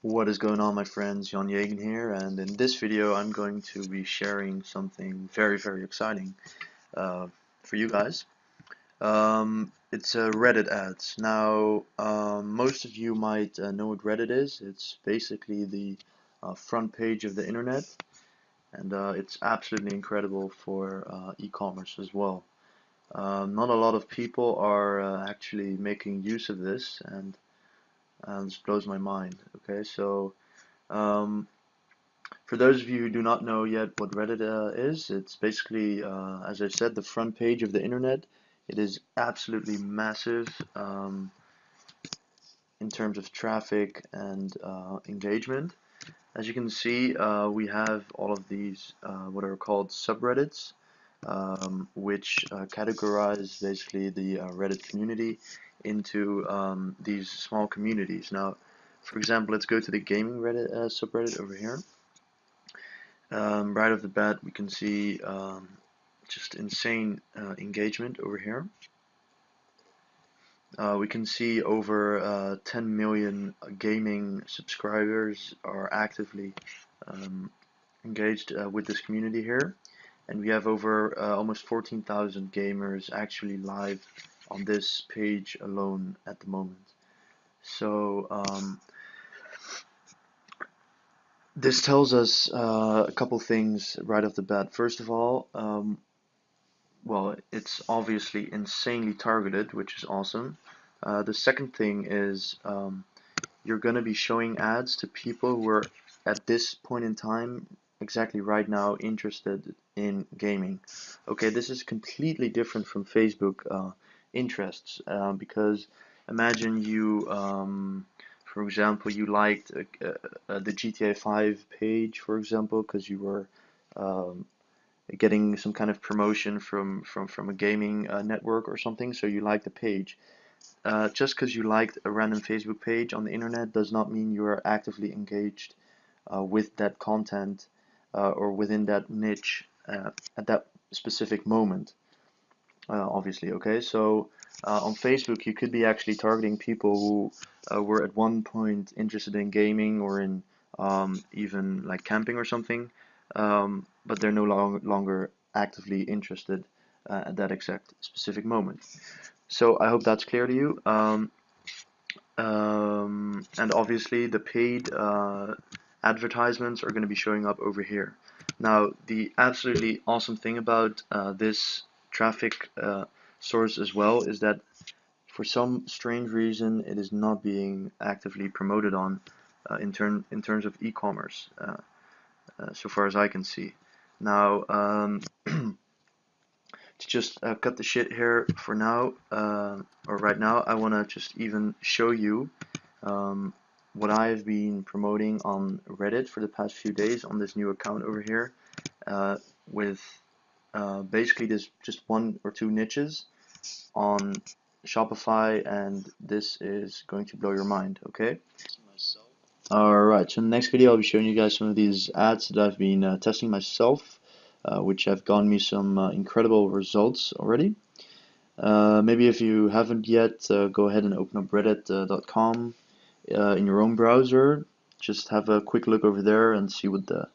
What is going on, my friends? Jan Jagen here, and in this video I'm going to be sharing something very exciting uh, for you guys. It's Reddit ads. Now, most of you might know what Reddit is. It's basically the front page of the internet, and it's absolutely incredible for e-commerce as well. Not a lot of people are actually making use of this, and this blows my mind. Okay, so. Um, For those of you who do not know yet what Reddit is, it's basically, as I said, the front page of the internet. It is absolutely massive in terms of traffic and engagement. As you can see, we have all of these what are called subreddits, which categorize basically the Reddit community into these small communities. Now, for example, let's go to the gaming Reddit subreddit over here. Right off the bat, we can see just insane engagement over here. We can see over 10 million gaming subscribers are actively engaged with this community here. And we have over almost 14,000 gamers actually live on this page alone at the moment. So this tells us a couple things right off the bat. First of all, well, it's obviously insanely targeted, which is awesome. The second thing is you're going to be showing ads to people who are at this point in time, exactly right now, interested in gaming. Okay, this is completely different from Facebook interests because imagine you, for example, you liked the GTA 5 page, for example, because you were um, getting some kind of promotion from a gaming network or something, so you like the page. Just because you liked a random Facebook page on the internet does not mean you are actively engaged with that content or within that niche at that specific moment. Obviously, okay. So on Facebook, you could be actually targeting people who were at one point interested in gaming or in even like camping or something, but they're no longer actively interested at that exact specific moment. So I hope that's clear to you. And obviously the paid advertisements are going to be showing up over here. Now, the absolutely awesome thing about this traffic source as well is that for some strange reason it is not being actively promoted on in terms of e-commerce, so far as I can see. Now, to just cut the shit here for now, or right now, I want to just even show you what I've been promoting on Reddit for the past few days on this new account over here, with basically this just one or two niches on Shopify, and this is going to blow your mind, okay? Alright, so in the next video I'll be showing you guys some of these ads that I've been testing myself, which have gotten me some incredible results already. Maybe if you haven't yet, go ahead and open up reddit.com in your own browser. Just have a quick look over there and see what the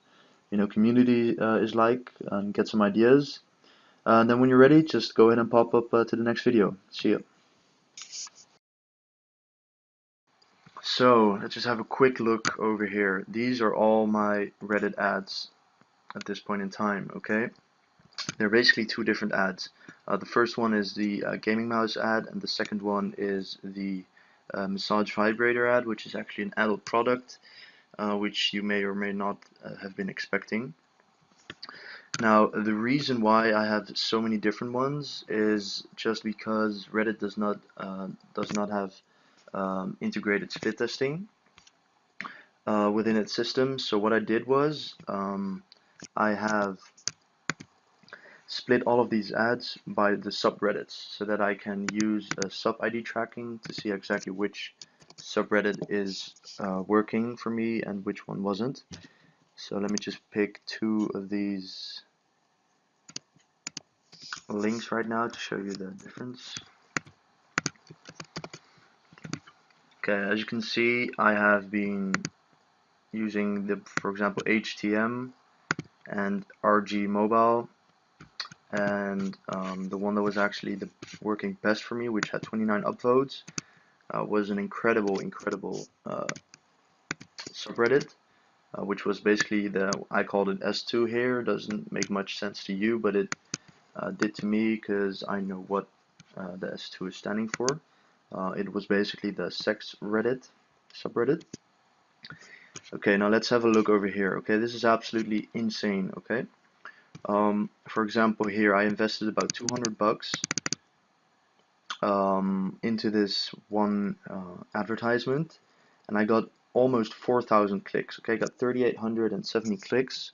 community is like and get some ideas. And then when you're ready, just go ahead and pop up to the next video. See ya. So let's just have a quick look over here. These are all my Reddit ads at this point in time, okay? They're basically two different ads. The first one is the gaming mouse ad, and the second one is the massage vibrator ad, which is actually an adult product, which you may or may not have been expecting. Now, the reason why I have so many different ones is just because Reddit does not have integrated split testing within its system. So what I did was I have split all of these ads by the subreddits so that I can use sub ID tracking to see exactly which subreddit is working for me and which one wasn't. So let me just pick two of these links right now to show you the difference. Okay, as you can see, I have been using for example, HTM and RG Mobile, and the one that was actually working best for me, which had 29 upvotes, was an incredible subreddit, which was basically I called it S2 here. Doesn't make much sense to you, but it did to me because I know what the S2 is standing for. It was basically the sex Reddit subreddit. Okay, now let's have a look over here. Okay, this is absolutely insane. Okay, for example, here I invested about 200 bucks into this one advertisement, and I got almost 4,000 clicks. Okay, I got 3,870 clicks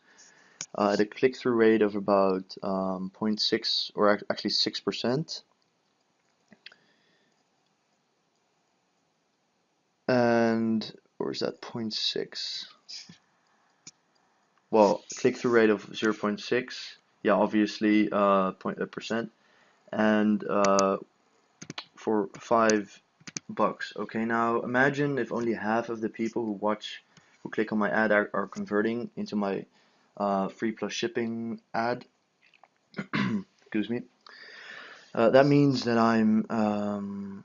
at a click-through rate of about 0.6, or actually 6%. And or is that 0.6? Well, click-through rate of 0.6. Yeah, obviously percent. And for $5. Okay, now imagine if only half of the people who click on my ad are converting into my free plus shipping ad. Excuse me. That means that I'm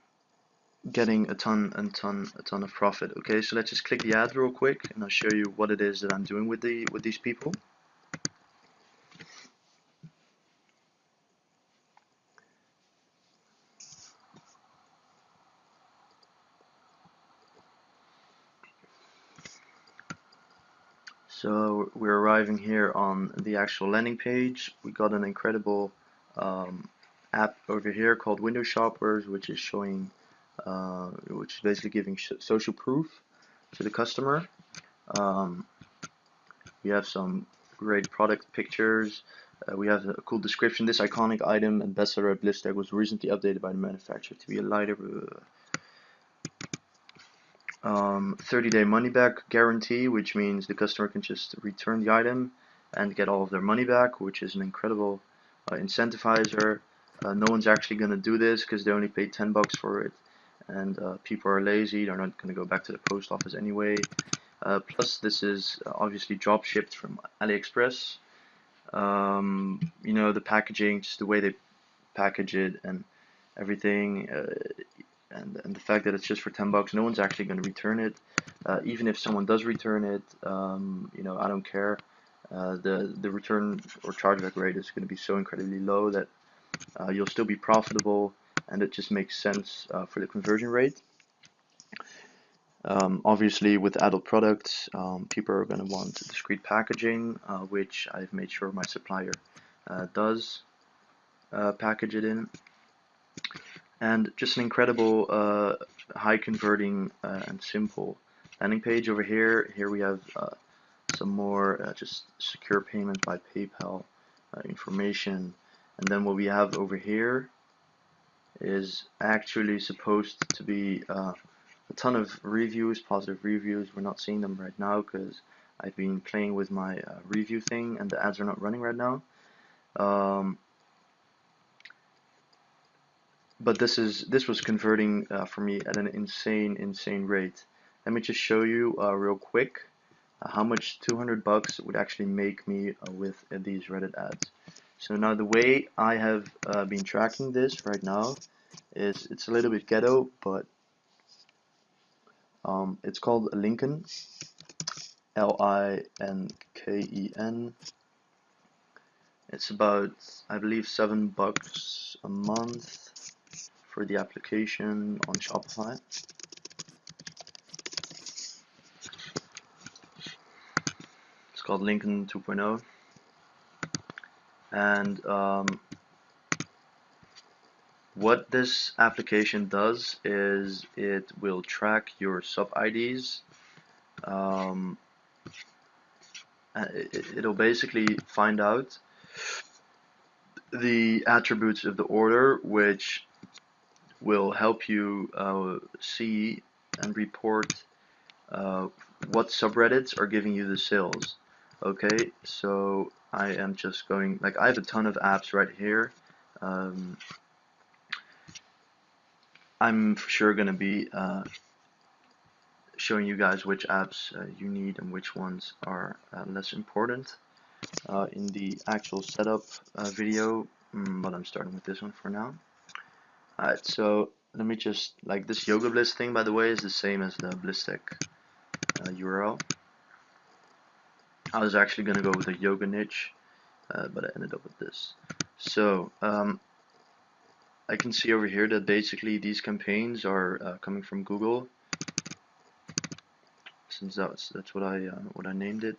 getting a ton of profit. Okay, so let's just click the ad real quick, and I'll show you what it is that I'm doing with these people. So we're arriving here on the actual landing page. We got an incredible app over here called Window Shoppers, which is showing, which is basically giving social proof to the customer. We have some great product pictures. We have a cool description. This iconic item and bestseller at BlizzTech was recently updated by the manufacturer to be a lighter 30-day money back guarantee, which means the customer can just return the item and get all of their money back, which is an incredible incentivizer. No one's actually going to do this because they only paid 10 bucks for it, and people are lazy. They're not going to go back to the post office anyway. Plus, this is obviously drop shipped from AliExpress. You know, the packaging, just the way they package it and everything. And the fact that it's just for 10 bucks, no one's actually going to return it. Even if someone does return it, you know, I don't care. The return or chargeback rate is going to be so incredibly low that you'll still be profitable, and it just makes sense for the conversion rate. Obviously, with adult products, people are going to want discreet packaging, which I've made sure my supplier does package it in. And just an incredible high converting and simple landing page over here. Here we have some more just secure payment by PayPal information. And then what we have over here is actually supposed to be a ton of reviews, positive reviews. We're not seeing them right now because I've been playing with my review thing and the ads are not running right now. But this was converting for me at an insane rate. Let me just show you real quick how much 200 bucks would actually make me with these Reddit ads. So now the way I have been tracking this right now is it's a little bit ghetto, but it's called Linken, Linken. It's about, I believe, $7 a month for the application on Shopify. It's called Linken 2.0, and what this application does is it will track your sub IDs. It'll basically find out the attributes of the order, which will help you see and report what subreddits are giving you the sales. Okay, so I am just going, like, I have a ton of apps right here. I'm for sure going to be showing you guys which apps you need and which ones are less important in the actual setup video, but I'm starting with this one for now. Alright, so let me just, like, this Yoga Bliss thing, by the way, is the same as the BlissTech URL. I was actually going to go with a yoga niche, but I ended up with this. So I can see over here that basically these campaigns are coming from Google, since that's what I named it.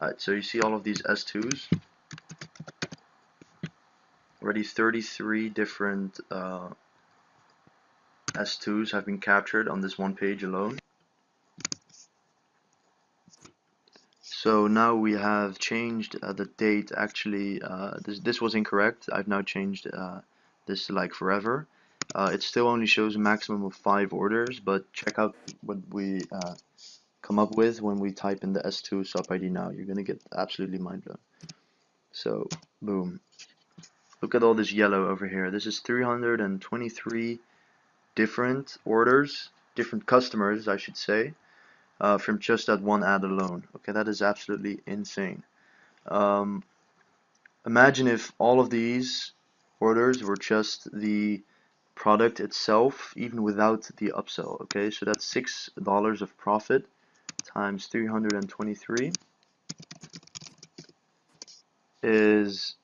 Alright, so you see all of these S2s. Already 33 different S2s have been captured on this one page alone. So now we have changed the date. Actually, this was incorrect. I've now changed this to like forever. It still only shows a maximum of 5 orders, but check out what we come up with when we type in the S2 sub ID now. You're gonna get absolutely mind blown. So, boom. Look at all this yellow over here. This is 323 different orders, different customers, I should say. From just that one ad alone. Okay, that is absolutely insane. Imagine if all of these orders were just the product itself, even without the upsell. Okay, so that's $6 of profit times 323 is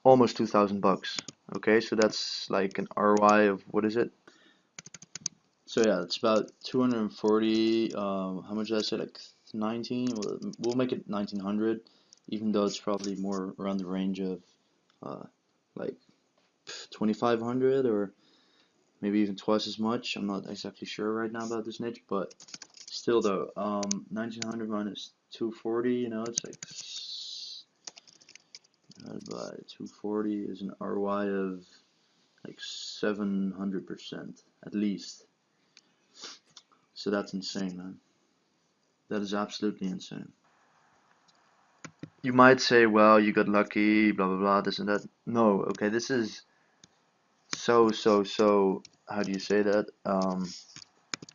almost 2,000 bucks. Okay, so that's like an ROI of, what is it? So yeah, it's about 240. How much did I say? Like 19. We'll make it 1900, even though it's probably more around the range of like 2500 or maybe even twice as much. I'm not exactly sure right now about this niche, but still though, 1900 minus 240, you know, it's like divided by 240 is an ROI of like 700% at least. So that's insane, man. That is absolutely insane. You might say, well, you got lucky, blah blah blah, this and that. No, okay, this is so, how do you say that?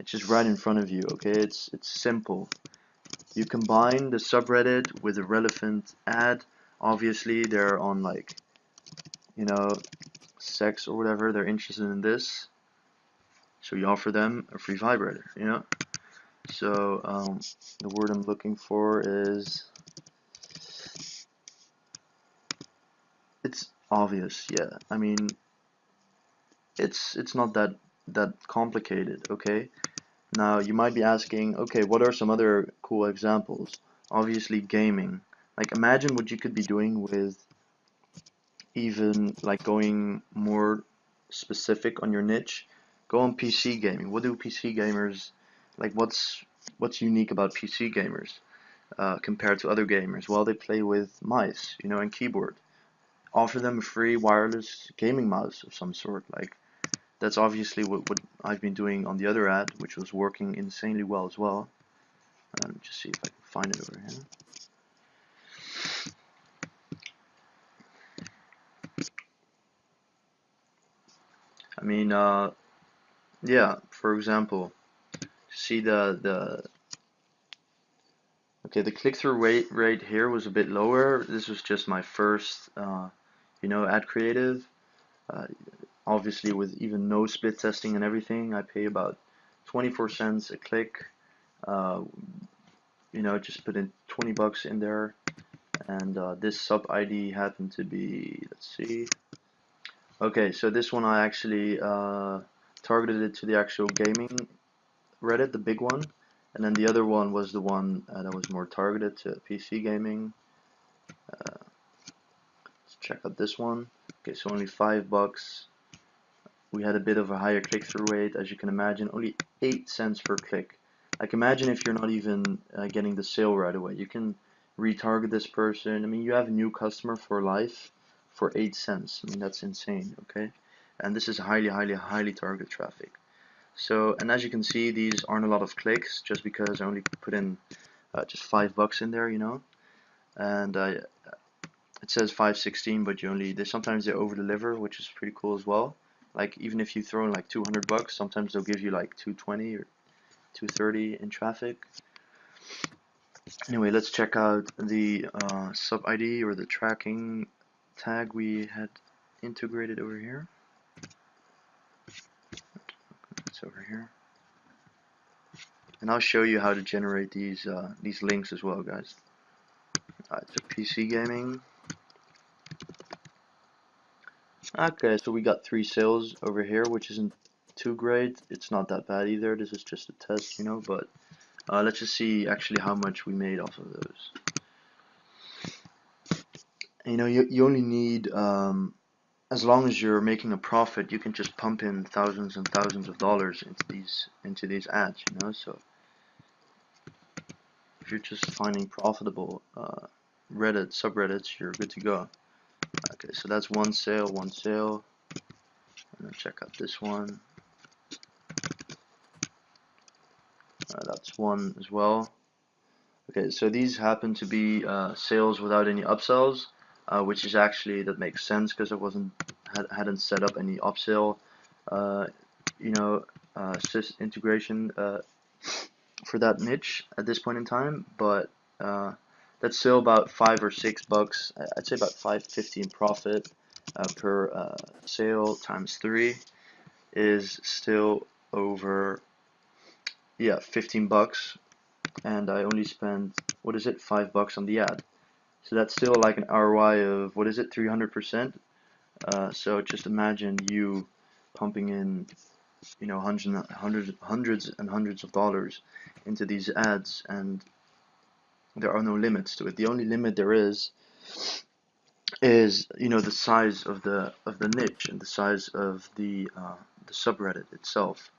It's just right in front of you, okay? It's simple. You combine the subreddit with a relevant ad. Obviously, they're on, like, you know, sex or whatever. They're interested in this, so you offer them a free vibrator, you know? So the word I'm looking for is, it's obvious, yeah. I mean, it's not that complicated, okay? Now you might be asking, okay, what are some other cool examples? Obviously gaming. Like, imagine what you could be doing with even like going more specific on your niche. Go on PC gaming. What do PC gamers like? What's unique about PC gamers compared to other gamers? Well, they play with mice, you know, and keyboard. Offer them a free wireless gaming mouse of some sort. Like, that's obviously what I've been doing on the other ad, which was working insanely well as well. Just see if I can find it over here. I mean, yeah, for example, see okay, the click-through rate here was a bit lower. This was just my first, you know, ad creative. Uh, Obviously, with even no split testing and everything, I pay about 24 cents a click. Uh, you know, just put in 20 bucks in there, and this sub ID happened to be, let's see. Okay, so this one I actually targeted it to the actual gaming Reddit, the big one, and then the other one was the one that was more targeted to PC gaming. Let's check out this one. Okay, so only 5 bucks. We had a bit of a higher click-through rate, as you can imagine, only 8 cents per click. Like, imagine if you're not even getting the sale right away. You can retarget this person. I mean, you have a new customer for life for 8 cents. I mean, that's insane, okay? And this is highly targeted traffic. So, and as you can see, these aren't a lot of clicks just because I only put in just 5 bucks in there, you know? And it says 516, but sometimes they over deliver, which is pretty cool as well. Like, even if you throw in like 200 bucks, sometimes they'll give you like 220 or 230 in traffic. Anyway, let's check out the sub ID or the tracking tag we had integrated over here. It's over here, and I'll show you how to generate these links as well, guys. It's a PC gaming. Okay, so we got 3 sales over here, which isn't too great. It's not that bad either. This is just a test, you know, but let's just see actually how much we made off of those. You know, you only need, as long as you're making a profit, you can just pump in thousands and thousands of dollars into these ads, you know. So if you're just finding profitable Reddit subreddits, you're good to go. Okay, so that's one sale, and then check out this one. That's one as well. Okay, so these happen to be sales without any upsells, which is actually, that makes sense because I hadn't set up any upsell, you know, integration for that niche at this point in time. But that's still about $5 or $6. I'd say about $5.50 in profit per sale times 3 is still over, yeah, $15. And I only spent, what is it, $5 on the ad. So that's still like an ROI of, what is it, 300%. So just imagine you pumping in, you know, hundreds and hundreds of dollars into these ads, and there are no limits to it. The only limit there is, you know, the size of the niche and the size of the subreddit itself.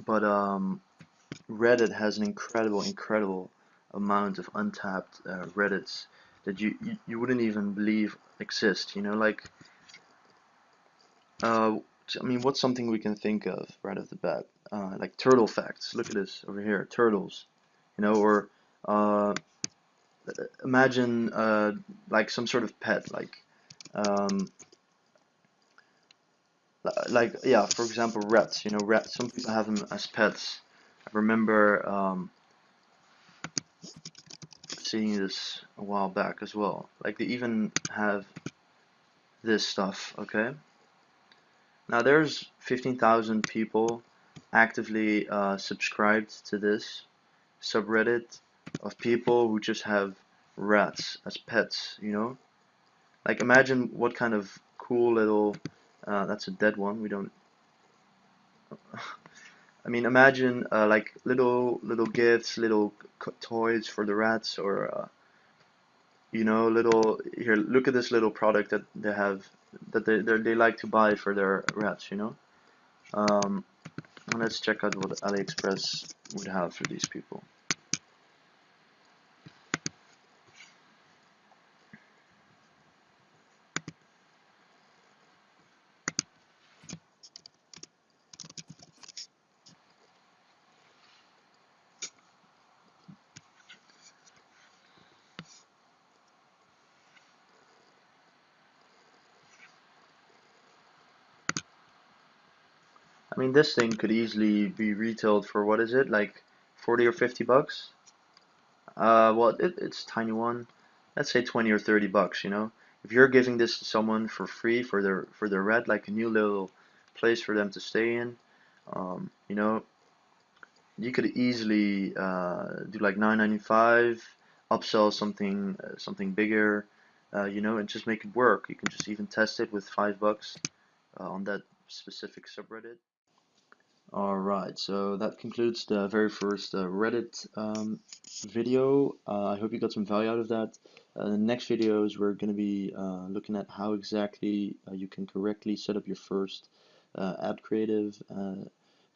But Reddit has an incredible amount of untapped Reddits that you wouldn't even believe exist. You know, like I mean, what's something we can think of right off the bat? Like turtle facts. Look at this over here, turtles. You know, or uh, imagine like some sort of pet, um, like yeah, for example, rats. You know, rats. Some people have them as pets. I remember seeing this a while back as well. Like they even have this stuff, okay? Now there's 15,000 people actively subscribed to this subreddit of people who just have rats as pets, you know? Like imagine what kind of cool little, that's a dead one, we don't, I mean imagine like little gifts, little toys for the rats, or you know, little, here, look at this little product that they have, that they like to buy for their rats, you know. um, and let's check out what AliExpress would have for these people. I mean, this thing could easily be retailed for, what is it, like 40 or 50 bucks. Well, it's a tiny one, let's say 20 or 30 bucks, you know. If you're giving this to someone for free for their rat, like a new little place for them to stay in, you know, you could easily do like $9.95, upsell something bigger, you know, and just make it work. You can just even test it with $5 on that specific subreddit. Alright, so that concludes the very first Reddit video. I hope you got some value out of that. In the next videos, we're going to be looking at how exactly you can correctly set up your first ad creative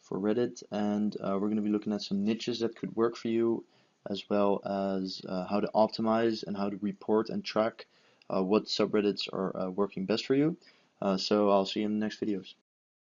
for Reddit, and we're going to be looking at some niches that could work for you, as well as how to optimize and how to report and track what subreddits are working best for you. So I'll see you in the next videos.